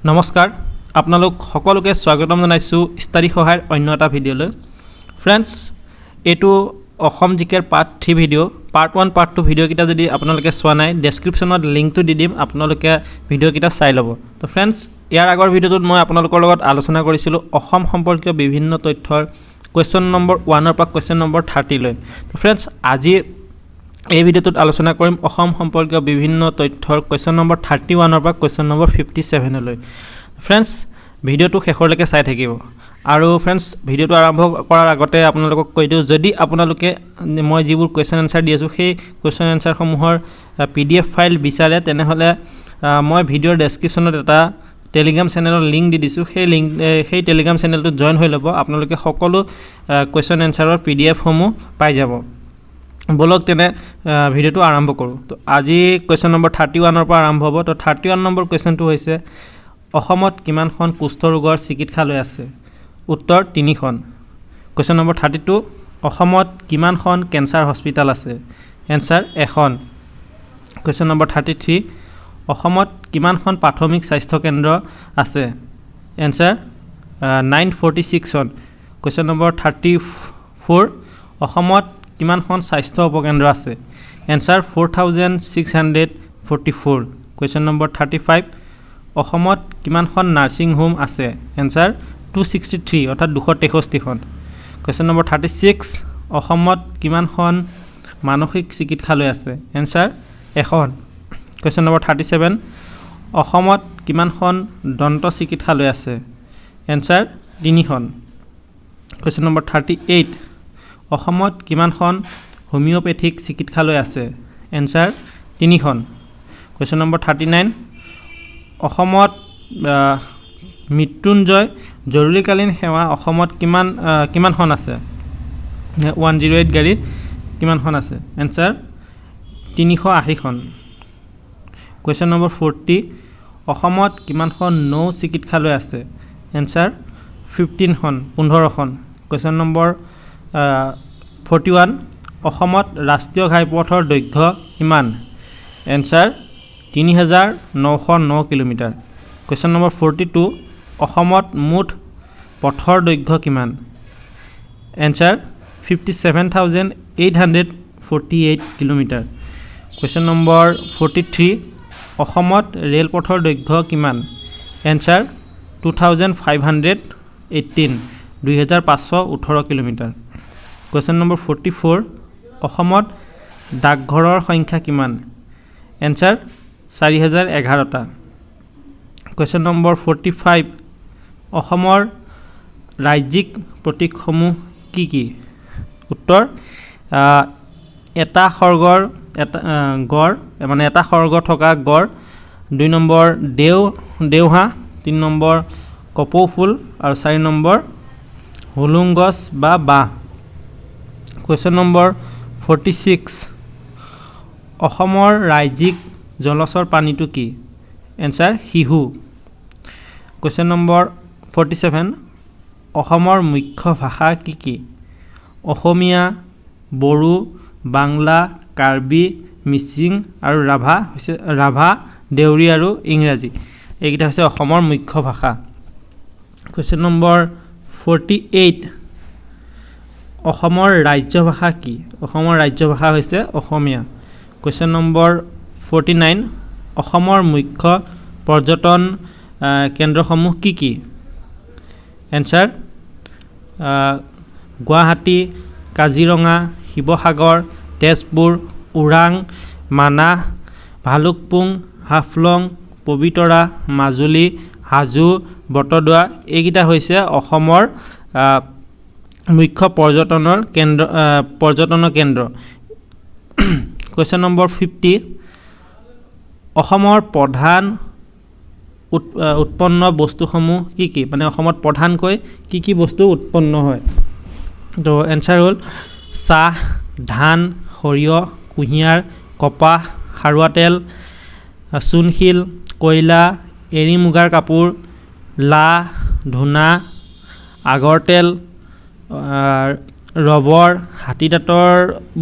নমস্কাৰ আপোনালোক সকলোকে স্বাগতম জনাইছোঁ ষ্টাডি সহায়ৰ অন্য এটা ভিডিঅ'লৈ ফ্ৰেণ্ডছ এইটো অসম জিকেৰ পাৰ্ট 3 ভিডিঅ' পাৰ্ট 1 পাৰ্ট 2 ভিডিঅ'কেইটা যদি আপোনালোকে চোৱা নাই ডেছক্ৰিপশ্যনত লিংকটো দি দিম আপোনালোকে ভিডিঅ'কেইটা চাই ল'ব তো ফ্ৰেণ্ডছ ইয়াৰ আগৰ ভিডিঅ'টোত মই আপোনালোকৰ লগত আলোচনা কৰিছিলোঁ অসম সম্পৰ্কীয় বিভিন্ন তথ্যৰ কুৱেশ্যন নম্বৰ 1 পৰা কুৱেশ্যন নম্বৰ 30 লৈ তো ফ্ৰেণ্ডছ আজি এই ভিডিঅ'টোত আলোচনা কৰিম অসম সম্পৰ্কীয় বিভিন্ন তথ্যৰ কুৱেশ্যন নম্বৰ 31 পৰা কুৱেশ্যন নম্বৰ 57 লৈ ফ্ৰেণ্ডছ ভিডিঅ'টো শেষলৈকে চাই থাকিব আৰু ফ্ৰেণ্ডছ ভিডিঅ'টো আৰম্ভ কৰাৰ আগতে আপোনালোকক কৈ দিওঁ যদি আপোনালোকে মই যিবোৰ কুৱেশ্যন এনসাৰ দি আছোঁ সেই কুৱেশ্যন এনসাৰসমূহৰ PDF ফাইল বিচাৰে তেনেহ'লে মই ভিডিঅ'ৰ ডেছক্ৰিপশ্যনত এটা টেলিগ্ৰাম চেনেলৰ লিংক দি দিছোঁ সেই টেলিগ্ৰাম চেনেলটো জইন হৈ ল'ব আপোনালোকে সকলো কুৱেশ্যন এনসাৰৰ PDF সমূহ পাই যাব বলক তেনে ভিডিঅ'টো আৰম্ভ কৰোঁ তো আজি কুৱেশ্যন নম্বৰ 31 পৰা আৰম্ভ হ'ব তো 31 নম্বৰ কুৱেশ্যনটো হৈছে অসমত কিমানখন কুষ্ঠ ৰোগৰ চিকিৎসালয় আছে উত্তৰ 3খন কুৱেশ্যন নম্বৰ 32 অসমত কিমানখন কেঞ্চাৰ হস্পিটাল আছে এনসাৰ 1খন কুৱেশ্যন নম্বৰ 33 অসমত কিমানখন প্ৰাথমিক স্বাস্থ্য কেন্দ্ৰ আছে এনসাৰ 946খন কুৱেশ্যন নম্বৰ 34 অসমত কিমানখন স্বাস্থ্য উপকেন্দ্ৰ আছে এনসাৰ 4644 কুৱেশ্যন নম্বৰ 35 অসমত কিমানখন নাৰ্ছিং হোম আছে এনসাৰ 263 অৰ্থাৎ 263খন কুৱেশ্যন নম্বৰ 36 অসমত কিমানখন মানসিক চিকিৎসালয় আছে এনসাৰ 1খন কুৱেশ্যন নম্বৰ 37 অসমত কিমানখন দন্ত চিকিৎসালয় আছে এনসাৰ 3খন কুৱেশ্যন নম্বৰ 38 অসমত কিমানখন হোমিওপেথিক চিকিৎসালয় আছে এনসাৰ 3খন কুৱেশ্যন নম্বৰ 39 অসমত মৃত্যুঞ্জয় জৰুৰীকালীন সেৱা অসমত কিমানখন আছে 108 গাড়ী কিমানখন আছে এনসাৰ 380খন কুৱেশ্যন নম্বৰ 40 অসমত কিমানখন নৌ চিকিৎসালয় আছে এনসাৰ 15খন কুৱেশ্যন নম্বৰ 41 অসমত ৰাষ্ট্ৰীয় ঘাইপথৰ দৈৰ্ঘ্য কিমান এনসাৰ 3909 কিলোমিটাৰ কুৱেশ্যন নম্বৰ 42 অসমত মুঠ পথৰ দৈৰ্ঘ্য কিমান এনসাৰ 57,848 কিলোমিটাৰ কুৱেশ্যন নম্বৰ 43 অসমত ৰেলপথৰ দৈৰ্ঘ্য কিমান এনসাৰ 2518 2518 কিলোমিটাৰ কুৱেশ্যন নম্বৰ 44 অসমত ডাকঘৰৰ সংখ্যা কিমান এনসাৰ 4011টা কুৱেশ্যন নম্বৰ 45 অসমৰ ৰাজ্যিক প্ৰতীকসমূহ কি কি উত্তৰ এটা সৰ্গৰ গড় মানে এটা সৰ্গ থকা গড় 2 নম্বৰ দেওহাঁহ 3 নম্বৰ কপৌ ফুল আৰু 4 নম্বৰ হুলুং গছ বা বাঁহ কুৱেশ্যন নম্বৰ 46 অসমৰ ৰাজ্যিক জলচৰ প্ৰাণীটো কি এনসাৰ শিহু কুৱেশ্যন নম্বৰ 47 অসমৰ মুখ্য ভাষা কি কি অসমীয়া বড়ো বাংলা কাৰ্বি মিচিং আৰু ৰাভা দেউৰী আৰু ইংৰাজী এইকেইটা হৈছে অসমৰ মুখ্য ভাষা কুৱেশ্যন নম্বৰ 48 অসমৰ ৰাজ্য ভাষা কি অসমৰ ৰাজ্য ভাষা হৈছে অসমীয়া কুৱেশ্যন নম্বৰ 49 অসমৰ মুখ্য পৰ্যটন কেন্দ্ৰসমূহ কি কি এনসাৰ গুৱাহাটী কাজিৰঙা শিৱসাগৰ তেজপুৰ ওৰাং মানাহ ভালুকপুং হাফলং পবিতৰা মাজুলী হাজো বটদ্ৰৱা এইকেইটা হৈছে অসমৰ মুখ্য পৰ্যটনৰ কেন্দ্ৰ কুৱেশ্যন নম্বৰ 50 অসমৰ প্ৰধান উৎপন্ন বস্তুসমূহ কি কি মানে অসমত প্ৰধানকৈ কি বস্তু উৎপন্ন হয় তো এনসাৰ হ'ল চাহ ধান সৰিয়হ কুঁহিয়াৰ কপাহ খাৰুৱা তেল চূণশিল কয়লা এৰী মুগাৰ কাপোৰ লা ধূনা আগৰ তেল ৰবৰ হাতীদাঁতৰ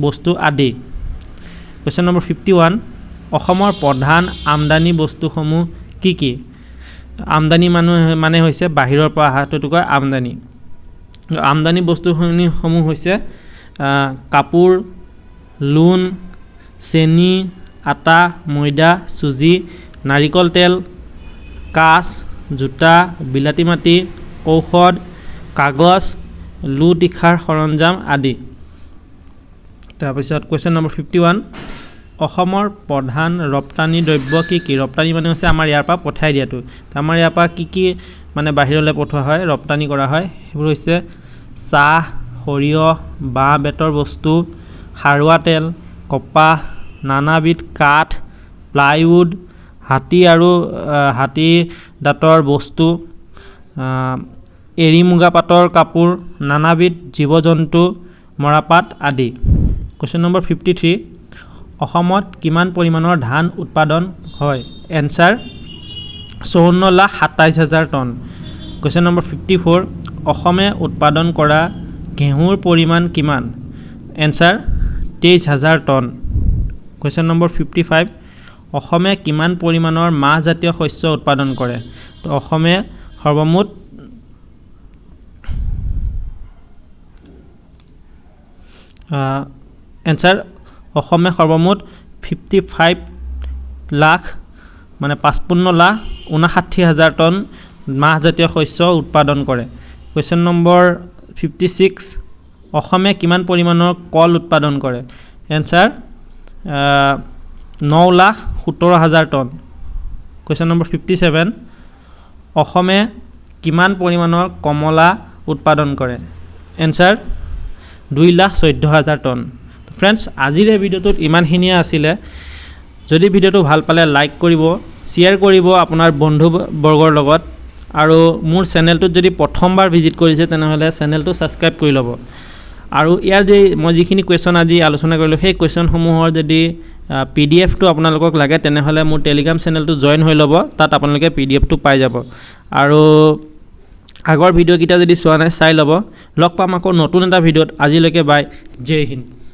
বস্তু আদি কুৱেশ্যন নম্বৰ 51 অসমৰ প্ৰধান আমদানি বস্তুসমূহ কি কি আমদানি মানে হৈছে বাহিৰৰ পৰা অহা, এইটো কয় আমদানি। আমদানি বস্তুসমূহ হৈছে কাপোৰ, লোন, চেনি, আটা, ময়দা, চুজি, নাৰিকল তেল, কাঁচ, জোতা, বিলাতী মাটি, ঔষধ, কাগজ, লো তীখাৰ সৰঞ্জাম আদি। তাৰপিছত কুৱেশ্যন নম্বৰ 51, অসমৰ প্ৰধান ৰপ্তানি দ্ৰব্য কি কি? ৰপ্তানি মানে হৈছে আমাৰ ইয়াৰ পৰা পঠাই দিয়াটো। আমাৰ ইয়াৰ পৰা কি কি মানে বাহিৰলৈ পঠোৱা হয়, ৰপ্তানি কৰা হয়, সেইবোৰ হৈছে চাহ, সৰিয়হ, বাঁহ বেতৰ বস্তু, খাৰুৱা তেল, কপাহ, নানাবিধ কাঠ, প্লাইউড, হাতী আৰু হাতী দাঁতৰ বস্তু, এৰী মুগা পাতৰ কাপোৰ, নানাবিধ জীৱ জন্তু, মৰাপাট আদি। কুৱেশ্যন নম্বৰ 53, অসমত কিমান পৰিমাণৰ ধান উৎপাদন হয়? Answer 54,27,000 ton. কুৱেশ্যন নম্বৰ 54, অসমে উৎপাদন কৰা ঘেঁহুৰ পৰিমাণ কিমান? Answer 23,000 ton. কুৱেশ্যন নম্বৰ 55, অসমে কিমান পৰিমাণৰ মাহজাতীয় শস্য উৎপাদন কৰে? তো অসমে সৰ্বমুঠ এনচাৰ অসমে সৰ্বমুঠ 55 লাখ মানে 55,59,000 টন মাহজাতীয় শস্য উৎপাদন কৰে। কুৱেশ্যন নম্বৰ 56, অসমে কিমান পৰিমাণৰ কল উৎপাদন কৰে? Answer 9,17,000 ton. কুৱেশ্যন নম্বৰ 57, অসমে কিমান পৰিমাণৰ কমলা উৎপাদন কৰে? Answer 2,14,000 ton. ফ্ৰেণ্ডছ, আজিৰ এই ভিডিঅ'টোত ইমানখিনিয়ে আছিলে। যদি ভিডিঅ'টো ভাল পালে লাইক কৰিব, শ্বেয়াৰ কৰিব আপোনাৰ বন্ধুবৰ্গৰ লগত, আৰু মোৰ চেনেলটোত যদি প্ৰথমবাৰ ভিজিট কৰিছে তেনেহ'লে চেনেলটো ছাবস্ক্ৰাইব কৰি ল'ব। আৰু ইয়াৰ যে মই যিখিনি কুৱেশ্যন আজি আলোচনা কৰিলোঁ, সেই কুৱেশ্যনসমূহৰ যদি PDF-টো আপোনালোকক লাগে তেনেহ'লে মোৰ টেলিগ্ৰাম চেনেলটো জইন হৈ ল'ব, তাত আপোনালোকে PDF-টো পাই যাব। আৰু আগৰ ভিডিঅ'কেইটা যদি চোৱা নাই চাই ল'ব। লগ পাম আকৌ নতুন এটা ভিডিঅ'ত। আজিলৈকে বাই, জয় হিন্দ।